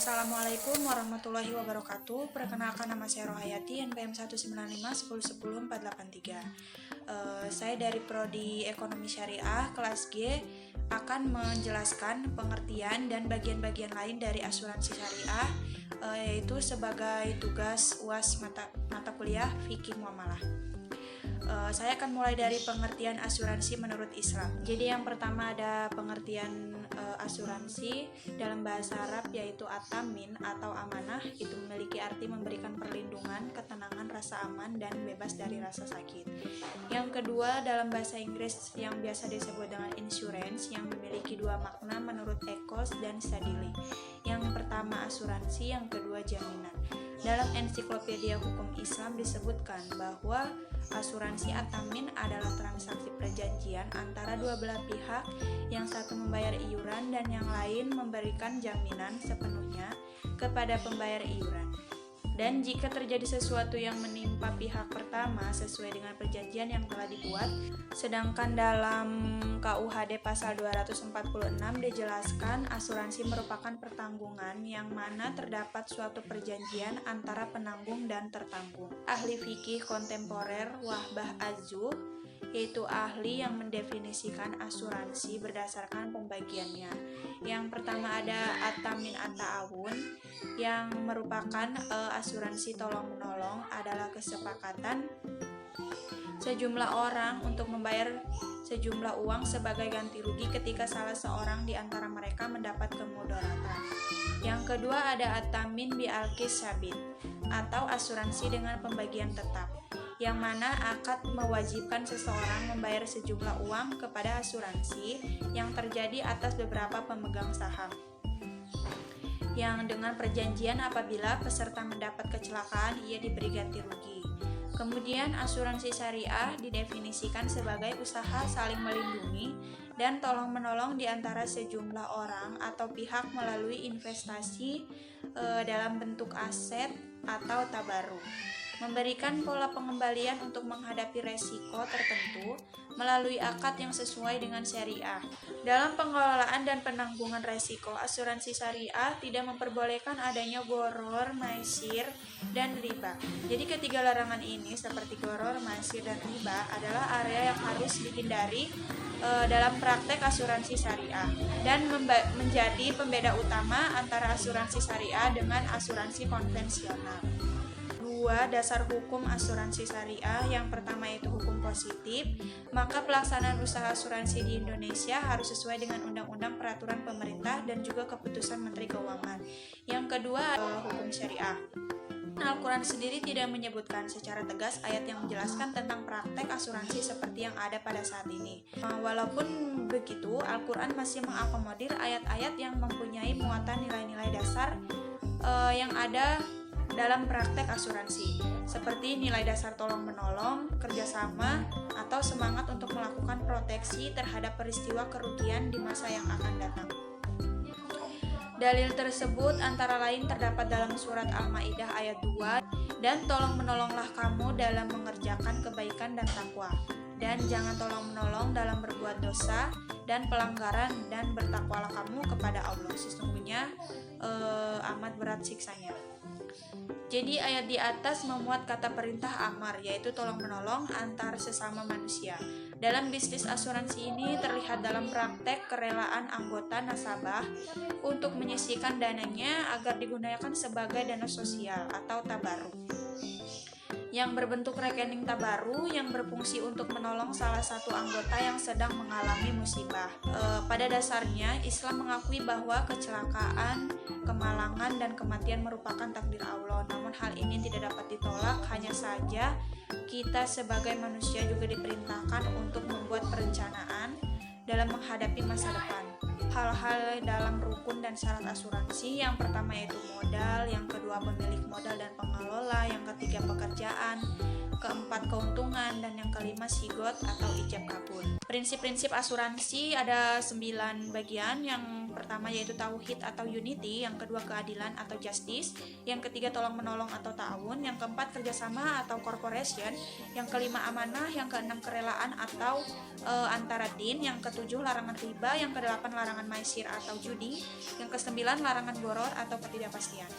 Assalamualaikum warahmatullahi wabarakatuh. Perkenalkan, nama saya Rohayati, NPM 195 1010483. Saya dari Prodi Ekonomi Syariah kelas G akan menjelaskan pengertian dan bagian-bagian lain dari asuransi syariah, yaitu sebagai tugas UAS mata kuliah Fikih Muamalah. Saya akan mulai dari pengertian asuransi menurut Islam. Jadi yang pertama ada pengertian asuransi dalam bahasa Arab, yaitu at-tamin atau amanah. Itu memiliki arti memberikan perlindungan, ketenangan, rasa aman, dan bebas dari rasa sakit. Yang kedua dalam bahasa Inggris yang biasa disebut dengan insurance, yang memiliki dua makna menurut Eccles dan Sadili. Yang pertama asuransi, yang kedua jaminan. Dalam ensiklopedia hukum Islam disebutkan bahwa asuransi at-tamin adalah transaksi perjanjian antara dua belah pihak, yang satu membayar iuran dan yang lain memberikan jaminan sepenuhnya kepada pembayar iuran. Dan jika terjadi sesuatu yang menimpa pihak pertama sesuai dengan perjanjian yang telah dibuat, sedangkan dalam KUHD pasal 246 dijelaskan asuransi merupakan pertanggungan yang mana terdapat suatu perjanjian antara penanggung dan tertanggung. Ahli fikih kontemporer Wahbah Az-Zuh, yaitu ahli yang mendefinisikan asuransi berdasarkan pembagiannya. Yang pertama ada at-tamin at-ta'awun, yang merupakan asuransi tolong-menolong, adalah kesepakatan sejumlah orang untuk membayar sejumlah uang sebagai ganti rugi ketika salah seorang di antara mereka mendapat kemudaratan. Yang kedua ada at-tamin bi-alqis sabit, atau asuransi dengan pembagian tetap, yang mana akad mewajibkan seseorang membayar sejumlah uang kepada asuransi yang terjadi atas beberapa pemegang saham, yang dengan perjanjian apabila peserta mendapat kecelakaan ia diberi ganti rugi. Kemudian asuransi syariah didefinisikan sebagai usaha saling melindungi dan tolong-menolong di antara sejumlah orang atau pihak melalui investasi dalam bentuk aset atau tabarruk, memberikan pola pengembalian untuk menghadapi resiko tertentu melalui akad yang sesuai dengan syariah. Dalam pengelolaan dan penanggungan resiko, asuransi syariah tidak memperbolehkan adanya gharar, maisir, dan riba. Jadi ketiga larangan ini seperti gharar, maisir, dan riba adalah area yang harus dihindari dalam praktek asuransi syariah dan menjadi pembeda utama antara asuransi syariah dengan asuransi konvensional. Dua dasar hukum asuransi syariah. Yang pertama yaitu hukum positif, maka pelaksanaan usaha asuransi di Indonesia harus sesuai dengan undang-undang, peraturan pemerintah, dan juga keputusan Menteri Keuangan. Yang kedua hukum syariah. Al-Quran sendiri tidak menyebutkan secara tegas ayat yang menjelaskan tentang praktek asuransi seperti yang ada pada saat ini. Walaupun begitu, Al-Quran masih mengakomodir ayat-ayat yang mempunyai muatan nilai-nilai dasar yang ada dalam praktek asuransi, seperti nilai dasar tolong-menolong, kerjasama, atau semangat untuk melakukan proteksi terhadap peristiwa kerugian di masa yang akan datang. Dalil tersebut antara lain terdapat dalam surat Al-Maidah ayat 2, dan tolong-menolonglah kamu dalam mengerjakan kebaikan dan takwa, dan jangan tolong-menolong dalam berbuat dosa dan pelanggaran, dan bertakwalah kamu kepada Allah, sesungguhnya amat berat siksanya. Jadi ayat di atas memuat kata perintah amar, yaitu tolong-menolong antar sesama manusia. Dalam bisnis asuransi ini terlihat dalam praktek kerelaan anggota nasabah untuk menyisihkan dananya agar digunakan sebagai dana sosial atau tabarruk, yang berbentuk rekening tabaru yang berfungsi untuk menolong salah satu anggota yang sedang mengalami musibah. Pada dasarnya, Islam mengakui bahwa kecelakaan, kemalangan, dan kematian merupakan takdir Allah. Namun hal ini tidak dapat ditolak, hanya saja kita sebagai manusia juga diperintahkan untuk membuat perencanaan dalam menghadapi masa depan. Hal-hal dalam rukun dan syarat asuransi, yang pertama yaitu modal, yang kedua pemilik modal dan pengelola, yang ketiga pekerjaan, keempat keuntungan, dan yang kelima sigot atau ijab kabul. Prinsip-prinsip asuransi ada 9 bagian. Yang pertama yaitu tauhid atau unity, yang kedua keadilan atau justice, yang ketiga tolong menolong atau ta'awun, yang keempat kerjasama atau corporation, yang kelima amanah, yang keenam kerelaan atau antara din, yang ketujuh larangan riba, yang kedelapan larangan maisir atau judi, yang kesembilan larangan goror atau ketidakpastian.